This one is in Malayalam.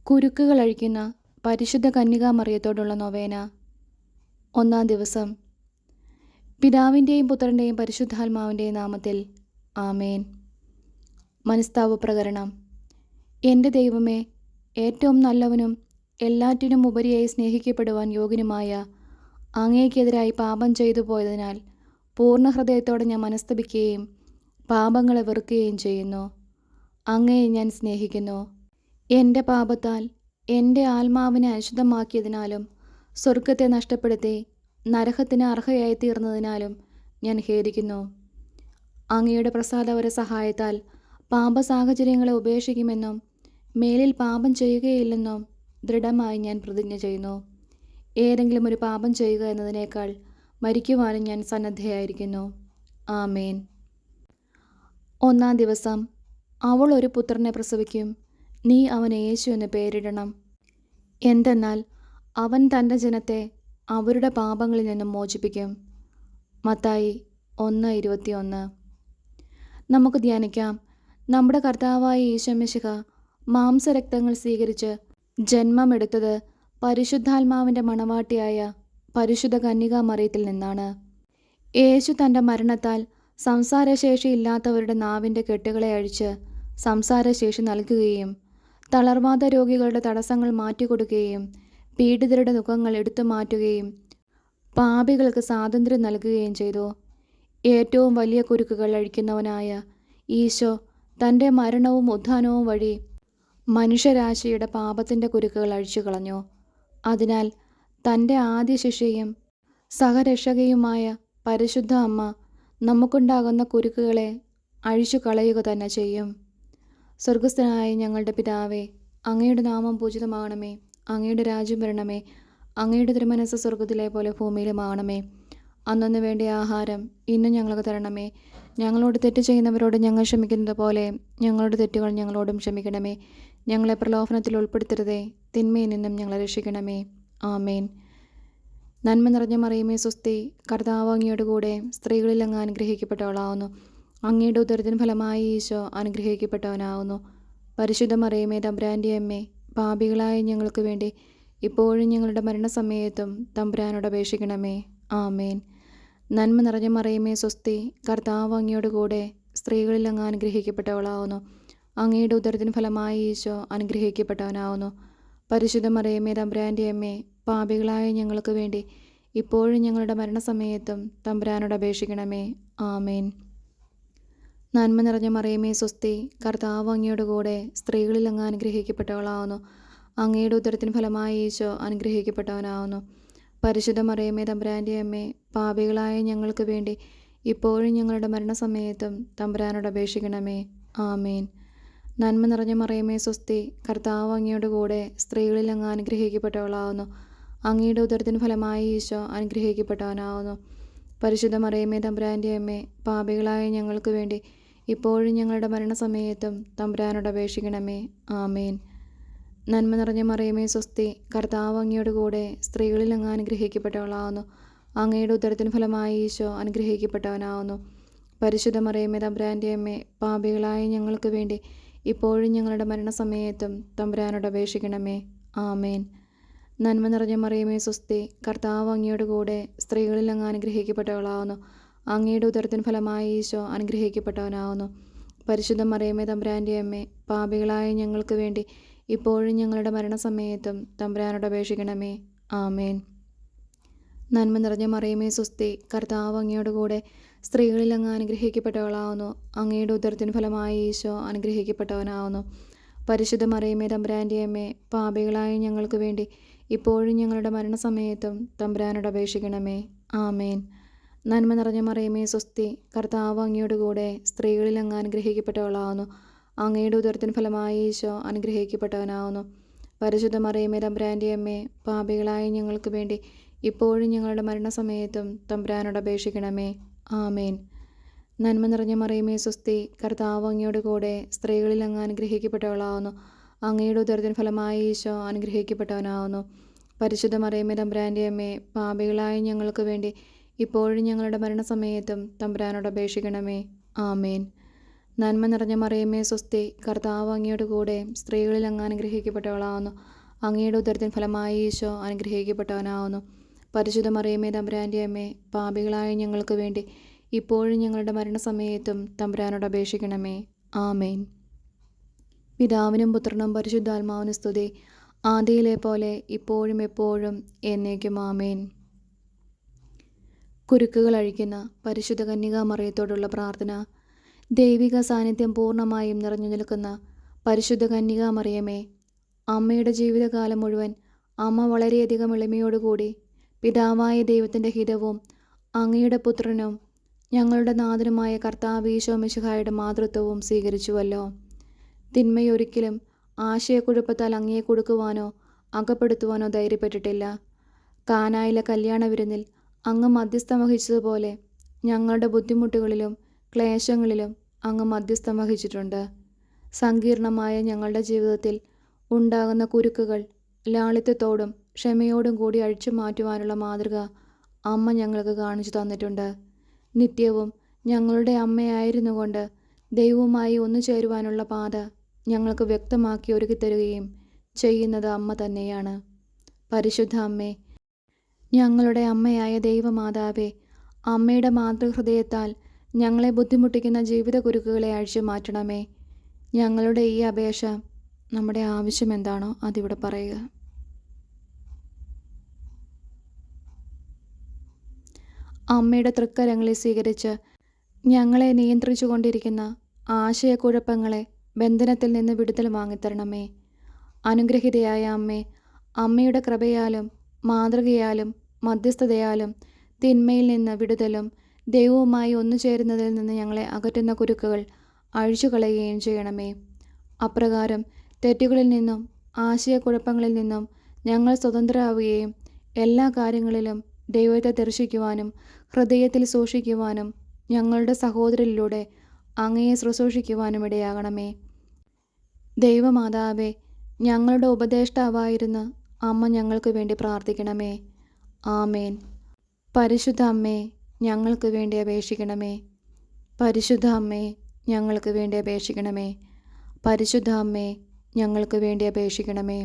കുരുക്കുകൾ അഴിക്കുന്ന പരിശുദ്ധ കന്യകാമറിയത്തോടുള്ള നൊവേന. ഒന്നാം ദിവസം. പിതാവിൻ്റെയും പുത്രൻ്റെയും പരിശുദ്ധാത്മാവിൻ്റെയും നാമത്തിൽ ആമേൻ. മനസ്താപ പ്രകരണം. എൻ്റെ ദൈവമേ, ഏറ്റവും നല്ലവനും എല്ലാറ്റിനും ഉപരിയായി സ്നേഹിക്കപ്പെടുവാൻ യോഗ്യനുമായ അങ്ങേക്കെതിരായി പാപം ചെയ്തു പോയതിനാൽ പൂർണ്ണ ഹൃദയത്തോടെ ഞാൻ മനസ്തപിക്കുകയും പാപങ്ങളെ വെറുക്കുകയും ചെയ്യുന്നു. അങ്ങയെ ഞാൻ സ്നേഹിക്കുന്നു. എൻ്റെ പാപത്താൽ എൻ്റെ ആത്മാവിനെ അശുദ്ധമാക്കിയതിനാലും സ്വർഗത്തെ നഷ്ടപ്പെടുത്തി നരകത്തിന് അർഹയായി തീർന്നതിനാലും ഞാൻ ഖേദിക്കുന്നു. അങ്ങയുടെ പ്രസാദപര സഹായത്താൽ പാപസാഹചര്യങ്ങളെ ഉപേക്ഷിക്കുമെന്നും മേലിൽ പാപം ചെയ്യുകയില്ലെന്നും ദൃഢമായി ഞാൻ പ്രതിജ്ഞ ചെയ്യുന്നു. ഏതെങ്കിലും ഒരു പാപം ചെയ്യുക എന്നതിനേക്കാൾ മരിക്കുവാനും ഞാൻ സന്നദ്ധയായിരിക്കുന്നു. ആമേൻ. ഒന്നാം ദിവസം. അവൾ ഒരു പുത്രനെ പ്രസവിക്കും. നീ അവന് യേശു എന്ന് പേരിടണം. എന്തെന്നാൽ അവൻ തൻ്റെ ജനത്തെ അവരുടെ പാപങ്ങളിൽ നിന്നും മോചിപ്പിക്കും. മത്തായി 1:21. നമുക്ക് ധ്യാനിക്കാം. നമ്മുടെ കർത്താവായ ഈശോമിശിഹ മാംസരക്തങ്ങൾ സ്വീകരിച്ച് ജന്മമെടുത്തത് പരിശുദ്ധാത്മാവിൻ്റെ മണവാട്ടിയായ പരിശുദ്ധ കന്യകാമറിയത്തിൽ നിന്നാണ്. യേശു തൻ്റെ മരണത്താൽ സംസാരശേഷിയില്ലാത്തവരുടെ നാവിൻ്റെ കെട്ടുകളെ അഴിച്ച് സംസാരശേഷി നൽകുകയും തളർവാദ രോഗികളുടെ തടസ്സങ്ങൾ മാറ്റിക്കൊടുക്കുകയും പീഡിതരുടെ ദുഃഖങ്ങൾ എടുത്തു മാറ്റുകയും പാപികൾക്ക് സ്വാതന്ത്ര്യം നൽകുകയും ചെയ്തു. ഏറ്റവും വലിയ കുരുക്കുകൾ അഴിക്കുന്നവനായ ഈശോ തൻ്റെ മരണവും ഉത്ഥാനവും വഴി മനുഷ്യരാശിയുടെ പാപത്തിൻ്റെ കുരുക്കുകൾ അഴിച്ചു കളഞ്ഞു. അതിനാൽ തൻ്റെ ആദ്യ ശിഷ്യയും സഹരക്ഷകയുമായ പരിശുദ്ധ അമ്മ നമുക്കുണ്ടാകുന്ന കുരുക്കുകളെ അഴിച്ചു കളയുക തന്നെ ചെയ്യും. സ്വർഗസ്ഥനായ ഞങ്ങളുടെ പിതാവേ, അങ്ങയുടെ നാമം പൂജിതമാകണമേ. അങ്ങയുടെ രാജ്യം വരണമേ. അങ്ങയുടെ തിരുമനസ്സ് സ്വർഗത്തിലെ പോലെ ഭൂമിയിലുമാകണമേ. അന്നന്ന് വേണ്ട ആഹാരം ഇന്നും ഞങ്ങൾക്ക് തരണമേ. ഞങ്ങളോട് തെറ്റ് ചെയ്യുന്നവരോട് ഞങ്ങൾ ക്ഷമിക്കുന്നത് പോലെ ഞങ്ങളുടെ തെറ്റുകൾ ഞങ്ങളോടും ക്ഷമിക്കണമേ. ഞങ്ങളെ പ്രലോഭനത്തിൽ ഉൾപ്പെടുത്തരുതേ, തിന്മയിൽ നിന്നും ഞങ്ങളെ രക്ഷിക്കണമേ. ആമേൻ. നന്മ നിറഞ്ഞ മറിയമേ സ്വസ്തി, കർത്താവ് അങ്ങയുടെ കൂടെ സ്ത്രീകളിൽ അങ്ങ് അനുഗ്രഹിക്കപ്പെട്ടവളാവുന്നു. അങ്ങയുടെ ഉദരത്തിന് ഫലമായി ഈശോ അനുഗ്രഹിക്കപ്പെട്ടവനാവുന്നു. പരിശുദ്ധ മറിയമേ, തമ്പുരാൻ്റെ അമ്മേ, പാപികളായ ഞങ്ങൾക്ക് വേണ്ടി ഇപ്പോഴും ഞങ്ങളുടെ മരണസമയത്തും തമ്പുരാനോട് അപേക്ഷിക്കണമേ. ആമേൻ. നന്മ നിറഞ്ഞ മറിയമേ സ്വസ്തി, കർത്താവ് അങ്ങയുടെ കൂടെ സ്ത്രീകളിൽ അങ്ങ് അനുഗ്രഹിക്കപ്പെട്ടവളാവുന്നു. അങ്ങയുടെ ഉദരത്തിന് ഫലമായി ഈശോ അനുഗ്രഹിക്കപ്പെട്ടവനാവുന്നു. പരിശുദ്ധ മറിയമേ, തമ്പുരാൻ്റെ അമ്മേ, പാപികളായ ഞങ്ങൾക്ക് വേണ്ടി ഇപ്പോഴും ഞങ്ങളുടെ മരണസമയത്തും തമ്പുരാനോട് അപേക്ഷിക്കണമേ. ആമേൻ. നന്മ നിറഞ്ഞ മറിയമേ സ്വസ്തി, കർത്താവ് അങ്ങയുടെ കൂടെ സ്ത്രീകളിൽ അങ്ങ് അനുഗ്രഹിക്കപ്പെട്ടവളാവുന്നു. അങ്ങയുടെ ഉദരത്തിന് ഫലമായി ഈശോ അനുഗ്രഹിക്കപ്പെട്ടവനാവുന്നു. പരിശുദ്ധ മറിയമേ, തമ്പുരാൻ്റെ അമ്മേ, പാപികളായ ഞങ്ങൾക്ക് വേണ്ടി ഇപ്പോഴും ഞങ്ങളുടെ മരണസമയത്തും തമ്പുരാനോട് അപേക്ഷിക്കണമേ. ആമേൻ. നന്മ നിറഞ്ഞ മറിയമേ സ്വസ്തി, കർത്താവ് അങ്ങയുടെ കൂടെ സ്ത്രീകളിൽ അങ്ങ് അനുഗ്രഹിക്കപ്പെട്ടവളാവുന്നു. അങ്ങയുടെ ഉദരത്തിന് ഫലമായി ഈശോ അനുഗ്രഹിക്കപ്പെട്ടവനാവുന്നു. പരിശുദ്ധ മറിയമേ, തമ്പുരാൻ്റെ അമ്മേ, പാപികളായ ഞങ്ങൾക്ക് വേണ്ടി ഇപ്പോഴും ഞങ്ങളുടെ മരണസമയത്തും തമ്പുരാനോട് അപേക്ഷിക്കണമേ. ആമേൻ. നന്മ നിറഞ്ഞ മറിയമേ സ്വസ്തി, കർത്താവ് അങ്ങയുടെ കൂടെ സ്ത്രീകളിൽ അങ്ങ് അനുഗ്രഹിക്കപ്പെട്ടവളാവുന്നു. അങ്ങയുടെ ഉദരത്തിന് ഫലമായി ഈശോ അനുഗ്രഹിക്കപ്പെട്ടവനാവുന്നു. പരിശുദ്ധ മറിയമേ, തമ്പുരാൻ്റെ അമ്മേ, പാപികളായ ഞങ്ങൾക്ക് വേണ്ടി ഇപ്പോഴും ഞങ്ങളുടെ മരണസമയത്തും തമ്പുരാനോട് അപേക്ഷിക്കണമേ. ആമേൻ. നന്മ നിറഞ്ഞ മറിയമേ സ്വസ്തി, കർത്താവ് അങ്ങയുടെ കൂടെ സ്ത്രീകളിൽ അങ്ങ് അനുഗ്രഹിക്കപ്പെട്ടവളാവുന്നു. അങ്ങയുടെ ഉദരത്തിന് ഫലമായി ഈശോ അനുഗ്രഹിക്കപ്പെട്ടവനാവുന്നു. പരിശുദ്ധ മറിയമേ, തമ്പുരാൻ്റെ അമ്മേ, പാപികളായ ഞങ്ങൾക്ക് വേണ്ടി ഇപ്പോഴും ഞങ്ങളുടെ മരണസമയത്തും തമ്പുരാനോട് അപേക്ഷിക്കണമേ. ആമേൻ. നന്മ നിറഞ്ഞ മറിയമേ സ്വസ്തി, കർത്താവ് അങ്ങയുടെ കൂടെ സ്ത്രീകളിൽ അങ്ങ് അനുഗ്രഹിക്കപ്പെട്ടവളാവുന്നു. അങ്ങയുടെ ഉദരത്തിന് ഫലമായി ഈശോ അനുഗ്രഹിക്കപ്പെട്ടവനാവുന്നു. പരിശുദ്ധ മറിയമേ, തമ്പുരാൻ്റെ അമ്മേ, പാപികളായ ഞങ്ങൾക്ക് വേണ്ടി ഇപ്പോഴും ഞങ്ങളുടെ മരണസമയത്തും തമ്പുരാനോട് അപേക്ഷിക്കണമേ. ആമേൻ. നന്മ നിറഞ്ഞ മറിയമേ സ്വസ്തി, കർത്താവ് അങ്ങയുടെ കൂടെ സ്ത്രീകളിൽ അങ്ങ് അനുഗ്രഹിക്കപ്പെട്ടവളാവുന്നു. അങ്ങയുടെ ഉദരത്തിന് ഫലമായി ഈശോ അനുഗ്രഹിക്കപ്പെട്ടവനാവുന്നു. പരിശുദ്ധ മറിയമേ, തമ്പുരാൻ്റെ അമ്മേ, പാപികളായ ഞങ്ങൾക്ക് വേണ്ടി ഇപ്പോഴും ഞങ്ങളുടെ മരണസമയത്തും തമ്പുരാനോട് അപേക്ഷിക്കണമേ. ആമേൻ. നന്മ നിറഞ്ഞ മറിയമേ സ്വസ്തി, കർത്താവ് അങ്ങയുടെ കൂടെ സ്ത്രീകളിൽ അങ്ങ് അനുഗ്രഹിക്കപ്പെട്ടവളാവുന്നു. അങ്ങയുടെ ഉദരത്തിന് ഫലമായി ഈശോ അനുഗ്രഹിക്കപ്പെട്ടവനാവുന്നു. പരിശുദ്ധ മറിയമേ, തമ്പുരാൻ്റെ അമ്മേ, പാപികളായ ഞങ്ങൾക്ക് വേണ്ടി ഇപ്പോഴും ഞങ്ങളുടെ മരണസമയത്തും തമ്പുരാനോട് അപേക്ഷിക്കണമേ. ആമേൻ. നന്മ നിറഞ്ഞ മറിയമേ സ്വസ്തി, കർത്താവ് അങ്ങയുടെ കൂടെ സ്ത്രീകളിൽ അങ്ങ് അനുഗ്രഹിക്കപ്പെട്ടവളാവുന്നു. അങ്ങയുടെ ഉദരത്തിൻ ഫലമായി ഈശോ അനുഗ്രഹിക്കപ്പെട്ടവനാവുന്നു. പരിശുദ്ധ മറിയമേ തമ്പുരാൻ്റെ അമ്മേ, പാപികളായ ഞങ്ങൾക്ക് വേണ്ടി ഇപ്പോഴും ഞങ്ങളുടെ മരണസമയത്തും തമ്പുരാനോട് അപേക്ഷിക്കണമേ. ആമേൻ. പിതാവിനും പുത്രനും പരിശുദ്ധാത്മാവിനും സ്തുതി, ആദിയിലെ പോലെ ഇപ്പോഴും എപ്പോഴും എന്നേക്കും. ആമേൻ. കുരുക്കുകൾ അഴിക്കുന്ന പരിശുദ്ധ കന്യകാമറിയത്തോടുള്ള പ്രാർത്ഥന. ദൈവിക സാന്നിധ്യം പൂർണ്ണമായും നിറഞ്ഞു നിൽക്കുന്ന പരിശുദ്ധ കന്യകാമറിയമേ, അമ്മയുടെ ജീവിതകാലം മുഴുവൻ അമ്മ വളരെയധികം എളിമയോടുകൂടി പിതാവായ ദൈവത്തിൻ്റെ ഹിതവും അങ്ങയുടെ പുത്രനും ഞങ്ങളുടെ നാഥനുമായ കർത്താവ് ഈശോ മിശിഹായുടെ മാതൃത്വവും സ്വീകരിച്ചുവല്ലോ. തിന്മയൊരിക്കലും ആശയക്കുഴപ്പത്താൽ അങ്ങയെ കൊടുക്കുവാനോ അകപ്പെടുത്തുവാനോ ധൈര്യപ്പെട്ടിട്ടില്ല. കാനായിലെ കല്യാണ വിരുന്നിൽ അങ്ങ് മധ്യസ്ഥം വഹിച്ചതുപോലെ ഞങ്ങളുടെ ബുദ്ധിമുട്ടുകളിലും ക്ലേശങ്ങളിലും അങ്ങ് മധ്യസ്ഥം വഹിച്ചിട്ടുണ്ട്. സങ്കീർണമായ ഞങ്ങളുടെ ജീവിതത്തിൽ ഉണ്ടാകുന്ന കുരുക്കുകൾ ലാളിത്യത്തോടും ക്ഷമയോടും കൂടി അഴിച്ചു മാറ്റുവാനുള്ള മാതൃക അമ്മ ഞങ്ങൾക്ക് കാണിച്ചു തന്നിട്ടുണ്ട്. നിത്യവും ഞങ്ങളുടെ അമ്മയായിരുന്നു കൊണ്ട് ദൈവവുമായി ഒന്നു ചേരുവാനുള്ള പാത ഞങ്ങൾക്ക് വ്യക്തമാക്കി ഒരുക്കിത്തരുകയും ചെയ്യുന്നത് അമ്മ തന്നെയാണ്. പരിശുദ്ധ അമ്മേ, ഞങ്ങളുടെ അമ്മയായ ദൈവമാതാവേ, അമ്മയുടെ മാതൃഹൃദയത്താൽ ഞങ്ങളെ ബുദ്ധിമുട്ടിക്കുന്ന ജീവിത കുരുക്കുകളെ അഴിച്ചു മാറ്റണമേ. ഞങ്ങളുടെ ഈ അപേക്ഷ, നമ്മുടെ ആവശ്യം എന്താണോ അതിവിടെ പറയുക. അമ്മയുടെ തൃക്കരങ്ങളെ സ്വീകരിച്ച് ഞങ്ങളെ നിയന്ത്രിച്ചു കൊണ്ടിരിക്കുന്ന ആശയക്കുഴപ്പങ്ങളെ ബന്ധനത്തിൽ നിന്ന് വിടുതൽ വാങ്ങിത്തരണമേ. അനുഗ്രഹിതയായ അമ്മേ, അമ്മയുടെ കൃപയാലും മാതൃകയാലും മധ്യസ്ഥതയാലും തിന്മയിൽ നിന്ന് വിടുതലും ദൈവവുമായി ഒന്നു ചേരുന്നതിൽ നിന്ന് ഞങ്ങളെ അകറ്റുന്ന കുരുക്കുകൾ അഴിച്ചു കളയുകയും ചെയ്യണമേ. അപ്രകാരം തെറ്റുകളിൽ നിന്നും ആശയക്കുഴപ്പങ്ങളിൽ നിന്നും ഞങ്ങൾ സ്വതന്ത്രരാവുകയും എല്ലാ കാര്യങ്ങളിലും ദൈവത്തെ ദർശിക്കുവാനും ഹൃദയത്തിൽ സൂക്ഷിക്കുവാനും ഞങ്ങളുടെ സഹോദരരിലൂടെ അങ്ങയെ ശുശ്രൂഷിക്കുവാനും ഇടയാകണമേ. ദൈവമാതാവേ, ഞങ്ങളുടെ ഉപദേഷ്ടാവായിരുന്ന അമ്മ ഞങ്ങൾക്ക് വേണ്ടി പ്രാർത്ഥിക്കണമേ. ആമേൻ. പരിശുദ്ധ അമ്മേ, ഞങ്ങൾക്ക് വേണ്ടി അപേക്ഷിക്കണമേ. പരിശുദ്ധ അമ്മേ, ഞങ്ങൾക്ക് വേണ്ടി അപേക്ഷിക്കണമേ. പരിശുദ്ധ അമ്മേ, ഞങ്ങൾക്ക് വേണ്ടി അപേക്ഷിക്കണമേ.